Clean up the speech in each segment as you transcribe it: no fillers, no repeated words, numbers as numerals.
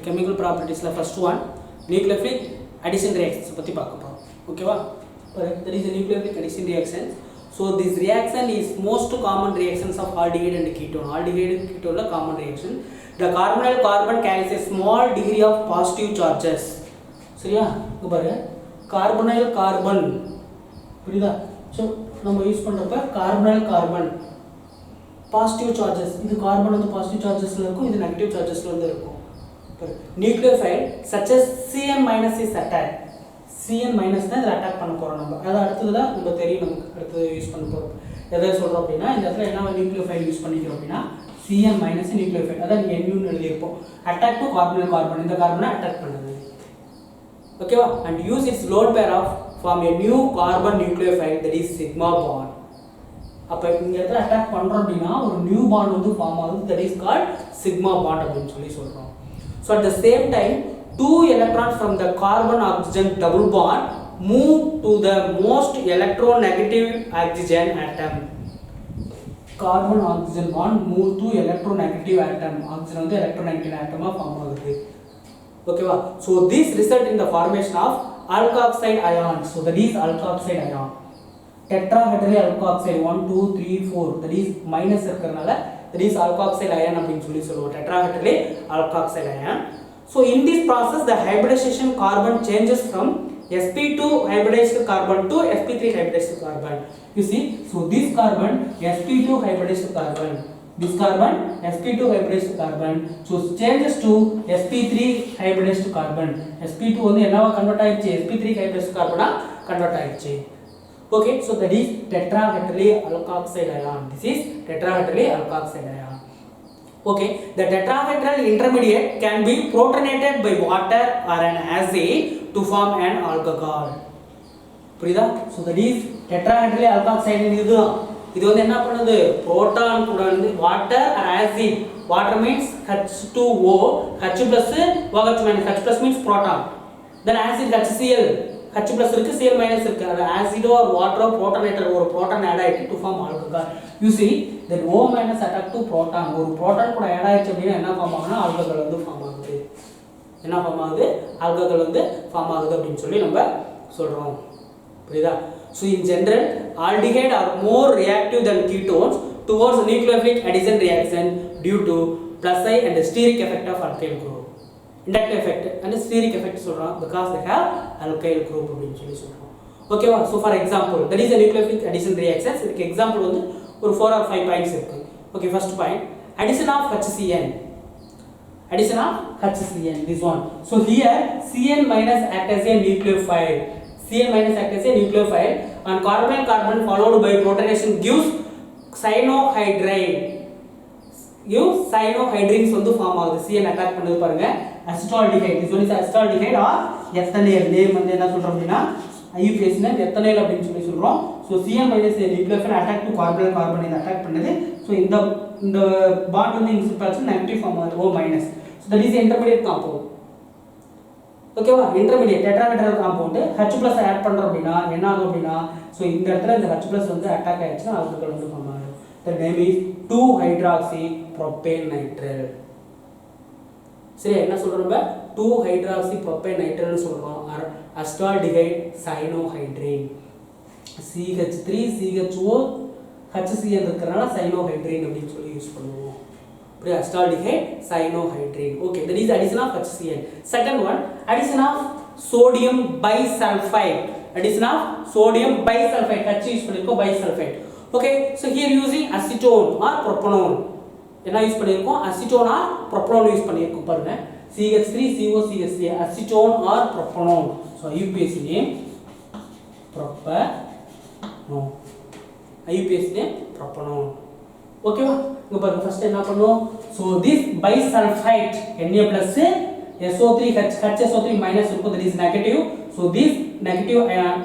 chemical properties la first one nucleophilic addition reactions பத்தி பார்க்க போறோம் ஓகேவா there is a nucleophilic addition reaction so this reaction is most common reactions of aldehyde and ketone la common reaction the carbonyl carbon carries a small degree of positive charges சரியா இங்க பாருங்க carbonyl carbon புரியுதா so நம்ம use பண்றப்ப carbonyl carbon positive charges இது carbon வந்து positive chargesல இருக்கும் இது negative chargesல வந்து இருக்கும் nucleophile such as Cn- is attacked Cn- தான் இத அட்டாக் பண்ண போறோம் நம்ம அத அடுத்து தான் நம்ம தெரியும் நமக்கு அடுத்து யூஸ் பண்ண போறோம் எதை சொல்றோம் அப்படினா இந்த இடத்துல என்ன nucleophile யூஸ் பண்ணிக்கிறோம் அப்படினா Cn- nucleophile அத Nu ன்னு எழுதி இருப்போம் attack to carbonyl carbon இந்த கார்பனை அட்டாக் பண்ணுது ஓகேவா and use its lone pair of form a new carbon nucleophile that is sigma bond அப்ப இங்க இடத்துல அட்டாக் பண்றோம் அப்படினா ஒரு நியூ பாண்ட் வந்து ஃபார்ம் ஆகுது that is called sigma bond அப்படினு சொல்லி சொல்றோம் so at the same time two electrons from the carbon oxygen double bond move to the most electronegative oxygen atom carbon oxygen bond move to electronegative atom oxygen வந்து electronegative atom form ஆகுது ஓகேவா so this result in the formation of alkoxide ion so that is alkoxide ion tetrahedral alkoxide 1 2 3 4 that is minus இருக்கறனால that is alkoxide ion அப்படினு சொல்லி சொல்லுவோம் tetrahedral alkoxide ion so in this process the hybridization carbon changes from sp2 hybridized carbon to sp3 hybridized carbon you see so this carbon sp2 hybridized carbon this carbon sp2 hybridized carbon so changes to sp3 hybridized carbon sp2 வந்து என்னவா convert ஆயிடுச்சு sp3 hybridized carbon-ஆ convert ஆயிடுச்சு okay so that is tetrahedral alkoxide ion this is tetrahedral alkoxide ion okay the tetrahedral intermediate can be protonated by water or an acid to form an alcohol புரியுதா so that is tetrahedral alkoxide இது வந்து என்ன பண்ணுது proton கூட வந்து water or acid water means H2O H plus OH minus H plus means proton then acid HCl H plus இருக்கு Cl minus இருக்கு அது acido or water protonator ஒரு proton add ஆயிட்டு to form alcohol you see that O minus attack to proton ஒரு proton கூட add ஆயிச்சு அப்படினா என்ன ஃபார்ம் ஆகும்னா alcohol வந்து ஃபார்ம் ஆகுது என்ன ஃபார்ம் ஆகுது alcohol வந்து ஃபார்ம் ஆகுது அப்படினு சொல்லி நம்ம சொல்றோம் புரியுதா so in general aldehyde are more reactive than ketones towards nucleophilic addition reaction due to plus I and steric effect of alkyl group inductive effect and steric effect சொல்றோம் because they have alkyl group அப்படினு சொல்லி சொல்றோம் ஓகேவா so for example there is a nucleophilic addition reactions இதுக்கு example வந்து ஒரு 4 or 5 points இருக்கு okay first point addition of HCN this one so here Cn- act as a nucleophile Cn- act as a nucleophile and carbonyl carbon followed by protonation gives cyanohydrines வந்து form ஆகுது Cn attack பண்ணுது பாருங்க acetaldehyde this one is acetaldehyde or ethanol name வந்து என்ன சொல்றோம் அப்படினா IUPAC னா ethanol அப்படினு சொல்லி சொல்றோம் so Cn- nucleophile attack to carbonyl carbon இத அட்டாக் பண்ணுது so இந்த பாண்ட் வந்து இன்சுப்பல்ஸ் நெகட்டிவ் ஃபார்ம் ஆகுது O minus so that is the intermediate compound ஓகேவா intermediate tetrahedral compound H plus add பண்றோம் அப்படினா என்ன ஆகும் அப்படினா so இந்த இடத்துல இந்த H plus வந்து அட்டாக் ஆயிடுச்சுனா ஆல்கஹால் வந்து ஃபார்ம் ஆகும் the name is 2 hydroxy propane nitrile சரி என்ன சொல்றோம் 2 hydroxy propane nitrile னு சொல்றோம் acetaldehyde cyanohydrine CH3 CHO HCl இருக்கறனால cyanohydrine அப்படினு சொல்லி யூஸ் பண்ணுவோம் புரியுதா acetaldehyde cyanohydrine okay that is addition of HCl second one addition of sodium bisulfite H use பண்ணிருக்கோம் bisulfite okay so here using acetone or propanone என்ன use பண்ணிருக்கோம் acetone or propanone use பண்ணிருக்கோம் பாருங்க CH3CO CH3 acetone or propanone so IUPAC name propanone IUPAC name propanone ஓகேவா இங்க பாருங்க first என்ன பண்ணுவோம் so this bisulfite Na plus SO3 HSO3 minus இருக்கும் that is negative so this negative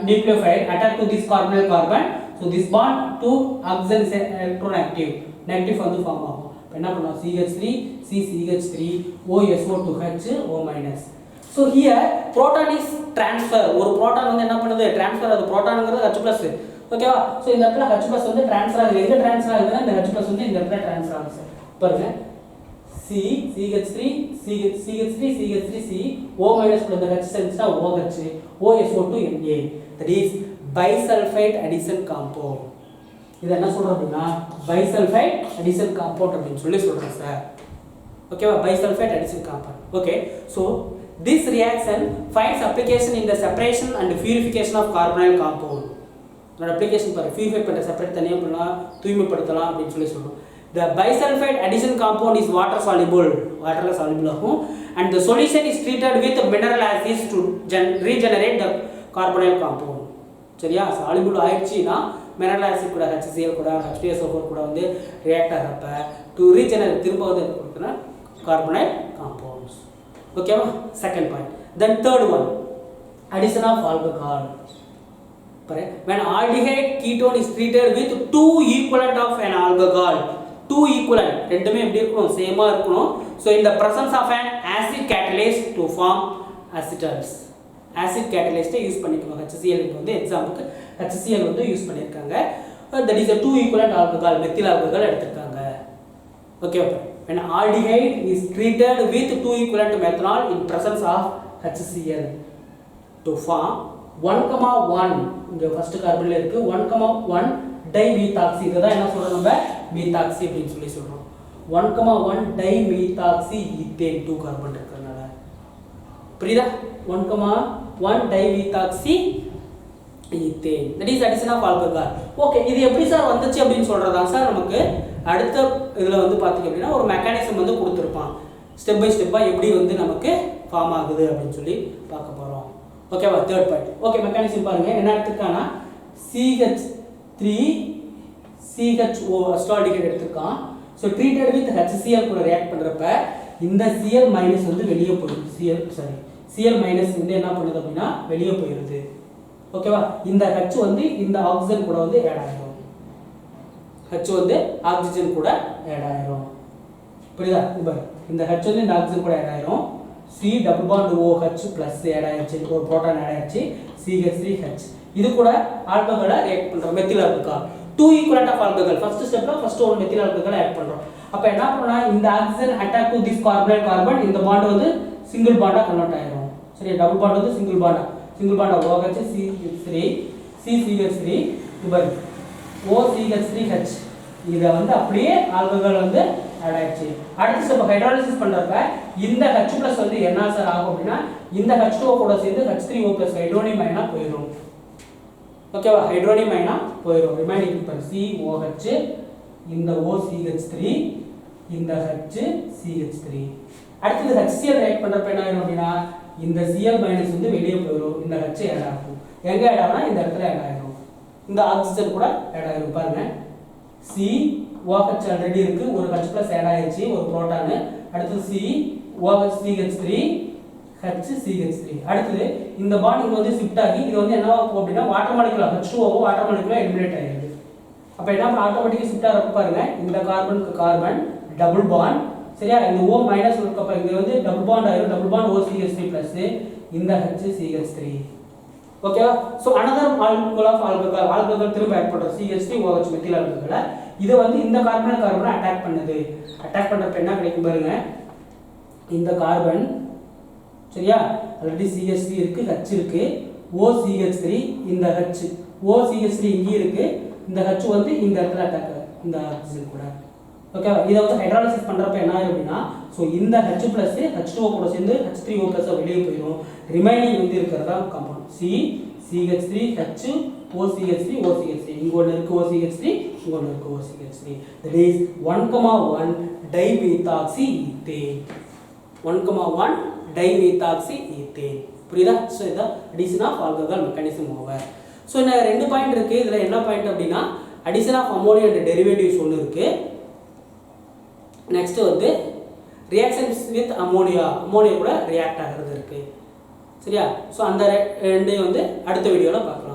nucleophile attack to this carbonyl carbon so this bond to oxygen is electronegative negative வந்து form ஆகும் அப்ப என்ன பண்ணுவோம் CH3 CCH3 OSO2H O minus so here proton is transfer ஒரு proton வந்து என்ன பண்ணுது transfer அது protonங்கிறது H plus ஓகேவா சோ இந்த இடத்துல H+ வந்து ட்ரான்ஸ்ஃபர் ஆகுது எங்க ட்ரான்ஸ்ஃபர் ஆகுதுன்னா இந்த H+ வந்து இந்த இடத்துல ட்ரான்ஸ்ஃபர் ஆகுது பாருங்க CH3 C O minus கூட இந்த H சேர்ந்துச்சுனா OH OSO2 Na. That is bisulfite addition compound. இது என்ன சொல்றோம் அப்படினா bisulfite addition compound அப்படினு சொல்றோம் சார். ஓகேவா, bisulfite addition compound. Okay, so this reaction finds application in the separation and purification of carbonyl compound. அதோட அப்ளிகேஷன் பாரு, purify பண்ற செப்பரேட் தனியா பண்ணலாம், தூய்மைப்படுத்தலாம் அப்படினு சொல்றோம். The bisulfite addition compound is water soluble, waterல soluble ஆகும், and the solution is treated with mineral acids to regenerate the carbonyl compound. சரியா, soluble ஆயிடுச்சுனா mineral acid கூட HCl கூட H2SO4 கூட வந்து ரியாக்ட் ஆகறப்ப to regenerate திரும்ப வந்து கொடுத்தனா carbonyl compounds. ஓகேவா, second point. Then third one, addition of alcohol. When aldehyde ketone is treated with two equivalent of an alcohol, two equivalent ரெண்டுமே எப்படி இருக்கணும், சேமா இருக்கணும். So in the presence of an acid catalyst to form acetals, acid catalyst use பண்ணிக்கோங்க. HCl வந்து எக்ஸாம்பிளுக்கு HCl வந்து use பண்ணிருக்காங்க. That is a two equivalent alcohol, methyl alcohol எடுத்துட்டாங்க. Okay, when aldehyde is treated with two equivalent methanol in presence of HCl to form 1,1 இங்க first கார்பன்ல இருக்கு 1,1 டைமீத்தாக்சி. இதுதான் என்ன சொல்றோம், நம்ம மீத்தாக்சி அப்படினு சொல்றோம். 1,1 டைமீத்தாக்சி ஈத்தேன் 2 கார்பன் இருக்கறனால. புரியுதா, 1,1 dimethoxy ethane. That is addition of alcohol. Okay, இது எப்படி சார் வந்துச்சு அப்படினு சொல்றதா சார் நமக்கு அடுத்த இதுல வந்து பாத்தீங்க அப்படினா ஒரு மெக்கானிசம் வந்து கொடுத்திருப்பான். ஸ்டெப் பை ஸ்டெப்பா எப்படி வந்து நமக்கு ஃபார்ம் ஆகுது அப்படினு சொல்லி பார்க்க போறோம். ஓகேவா, தேர்ட் பாயிண்ட். ஓகே, மெக்கானிசம் பாருங்க என்ன எடுத்துக்கானா CH3 CHO அசிட்டால்டிஹைட் எடுத்துக்கான். சோ ட்ரீட்டட் வித் HCl கூட ரியாக்ட் பண்றப்ப இந்த Cl மைனஸ் வந்து வெளியே போயிடுது. Cl மைனஸ் வந்து என்ன பண்ணுது அப்படினா வெளியே போயிடுது. ஓகேவா, இந்த H வந்து இந்த ஆக்சிஜன் கூட வந்து ஆட் ஆயிடும். H வந்து ஆக்சிஜன் கூட ஆட் ஆயிடும். புரியுதா, இந்த H வந்து இந்த ஆக்சிஜன் கூட ஆட் ஆயிடும். C double bond OH plus add ஆயிடுச்சு, ஒரு புரோட்டான் ஆட் ஆயிடுச்சு, CH3H. இது கூட ஆல்கஹாலை ரியாக்ட் பண்றோம், methyl alcohol. Two equivalent of alcohol. First ஸ்டெப்ல ஃபர்ஸ்ட் ஒரு மெத்தில் ஆல்கஹாலை ஆட் பண்றோம். அப்ப என்ன பண்ணா இந்த oxygen attack to this carbonyl carbon, இந்த பாண்ட் வந்து சிங்கிள் பாண்டா கன்வெர்ட் ஆயிடும். சரி, டபுள் பாண்ட் வந்து சிங்கிள் பாண்டா OH CH3 CCH3 இவர் OCH3H. இத வந்து அப்படியே ஆல்கஹால் வந்து ஆட் ஆயிடுச்சு. அடுத்து ஸ்டெப் ஹைட்ராலிசிஸ் பண்றப்ப இந்த H+ வந்து என்ன சார் ஆகும் அப்படினா இந்த H2O கூட சேர்ந்து H3O+ ஹைட்ரோனியம் அயனா போயிடும். ஓகேவா, ஹைட்ரோனியம் அயனா போயிடும். ரிமைனிங் பர் COH, இந்த OCH3, இந்த HCH3. அடுத்து HCl ரியாக்ட் பண்றப்ப என்ன ஆகும் அப்படினா இந்த Cl- வந்து வெளியே போயிடும், இந்த H ஆட் ஆகும். எங்க ஆட் ஆகும்னா இந்த இடத்துல ஆட் ஆகும். இந்த ஆக்சிஜன் கூட ஆட் ஆகும். பாருங்க, COH ஆல்ரெடி இருக்கு, ஒரு H+ ஆட் ஆயிருச்சு, ஒரு புரோட்டான். அடுத்து COH HCH3. அடுத்து இந்த பாண்ட் இங்க வந்து ஷிஃப்ட் ஆகி இது வந்து என்ன ஆகும் அப்படினா water molecule H2O water molecule eliminate ஆயிடுது. அப்ப என்ன ஆட்டோமேட்டிக்கா ஷிஃப்ட் ஆறப்ப பாருங்க, இந்த கார்பனுக்கு கார்பன் டபுள் பாண்ட். சரியா, இந்த O- இருக்கப்ப இங்க வந்து டபுள் பாண்ட் ஆயிடும், டபுள் பாண்ட் OCH3+ இந்த HCH3. ஓகேவா, so another molecule of alcohol திரும்ப ஆட் பண்றோம், CH3OH மெத்தில் ஆல்கஹால். இது வந்து இந்த கார்பன் அட்டாக் பண்ணுது. அட்டாக் பண்றப்ப என்ன கிடைக்கும் பாருங்க, இந்த கார்பன் சரியா ஆல்ரெடி CH3 இருக்கு, H இருக்கு, OCH3, இந்த H OCH3 இங்க இருக்கு, இந்த H வந்து இந்த இடத்துல அட்டாக் ஆகும் இந்த ஆக்சிஜன் கூட. ஓகேவா, இத வந்து ஹைட்ராலிசிஸ் பண்றப்ப என்ன ஆகும் அப்படினா சோ இந்த H+ H2O கூட சேர்ந்து H3O+ வெளியே போயிடும். ரிமைனிங் வந்து இருக்குறதா காம்பவுண்ட் CH3H OCH3 இங்க ஒன்னு இருக்கு OCH3, இங்க ஒன்னு இருக்கு OCH3. that is 1,1 dimethoxy ethane. 1,1 dimethoxy ethane. புரியுதா? சோ இத addition of alcohol mechanism over. So இந்த ரெண்டு பாயிண்ட் இருக்கு. இதுல என்ன பாயிண்ட் அப்படினா addition of ammonia and derivatives ஒன்னு இருக்கு. நெக்ஸ்ட் வந்து ரியாக்ஷன்ஸ் வித் அமோனியா கூட ரியாக்ட் ஆகிறது இருக்கு. சரியா, சோ அந்த ரெண்டையும் வந்து அடுத்த வீடியோல பார்க்கலாம்.